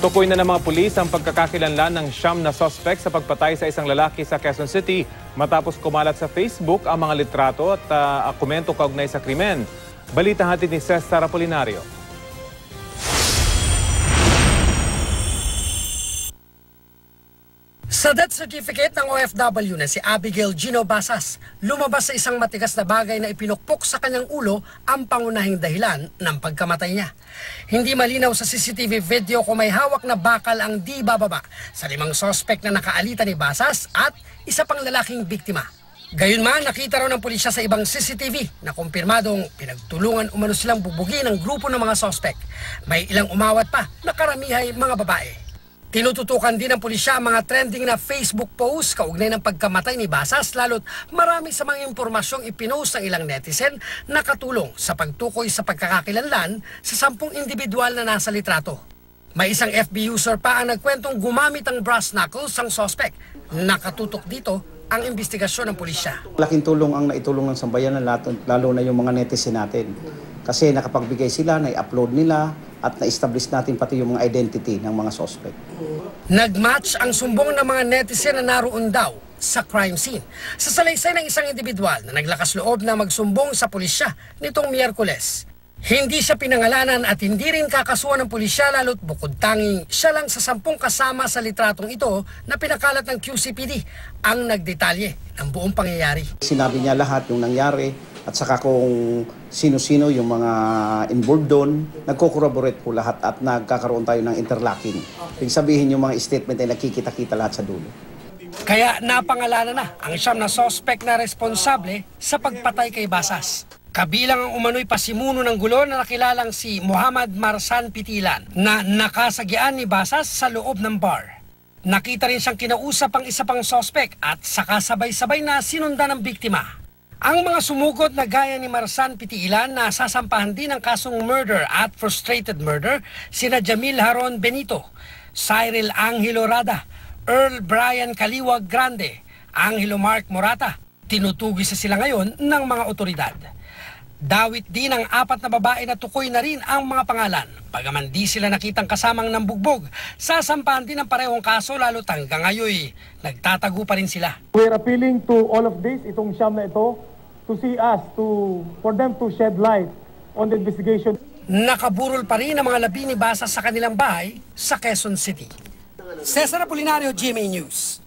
Tukoy na ng mga pulis ang pagkakakilanlan ng siyam na suspect sa pagpatay sa isang lalaki sa Quezon City matapos kumalat sa Facebook ang mga litrato at komento kaugnay sa krimen. Balita hatid ni Cesar Apolinario. Sa death certificate ng OFW na si Abigail Gino Basas, lumabas sa isang matigas na bagay na ipinukpok sa kanyang ulo ang pangunahing dahilan ng pagkamatay niya. Hindi malinaw sa CCTV video kung may hawak na bakal ang di bababa sa 5 suspect na nakaalita ni Basas at isa pang lalaking biktima. Gayunman, nakita raw ng pulisya sa ibang CCTV na kumpirmadong pinagtulungan umano silang bubugin ng grupo ng mga suspect. May ilang umawat pa na karamihay mga babae. Tinututukan din ng pulisya ang mga trending na Facebook post kaugnay ng pagkamatay ni Basas, lalo't marami sa mga impormasyong ipinost ng ilang netizen na katulong sa pagtukoy sa pagkakakilanlan sa 10 individual na nasa litrato. May isang FB user pa ang nagkwentong gumamit ang brass knuckles ang suspect. Nakatutok dito ang investigasyon ng pulisya. Laking tulong ang naitulong ng sambayanan, lalo na yung mga netizen natin. Kasi nakapagbigay sila, na-upload nila, at na-establish natin pati yung mga identity ng mga suspect. Nagmatch ang sumbong ng mga netizen na naroon daw sa crime scene sa salaysay ng isang individual na naglakas loob na magsumbong sa pulisya nitong Miyerkules. Hindi siya pinangalanan at hindi rin kakasuhan ng pulisya, lalo't bukod tanging siya lang sa 10 kasama sa litratong ito na pinakalat ng QCPD ang nagdetalye ng buong pangyayari. Sinabi niya lahat yung nangyari at saka kung sino-sino yung mga involved doon, nagko-corroborate po lahat at nagkakaroon tayo ng interlocking. Ibig sabihin yung mga statement ay nakikita-kita lahat sa dulo. Kaya napangalanan na ang siyam na suspect na responsable sa pagpatay kay Basas. Kabilang ang umano'y pasimuno ng gulo na nakilalang si Muhammad Marsan Pitilan na nakasagian ni Basas sa loob ng bar. Nakita rin siyang kinausap ang isa pang suspect at sakasabay-sabay na sinundan ng biktima. Ang mga sumugod na gaya ni Marsan Pitilan na sasampahan din ng kasong murder at frustrated murder sina Jamil Haron Benito, Cyril Angelo Rada, Earl Brian Kaliwag Grande, Angelo Mark Morata. Tinutugis sa sila ngayon ng mga otoridad. Dawit din ang 4 na babae na tukoy na rin ang mga pangalan. Bagaman di sila nakitang kasamang nambugbog, sasampahan din ang parehong kaso lalo't hanggang ngayon nagtatago pa rin sila. We're appealing to all of this, itong siyam na ito, to see us, for them to shed light on the investigation. Nakaburol pa rin ang mga labi ni Basas sa kanilang bahay sa Quezon City. Cesar Apolinario, GMA News.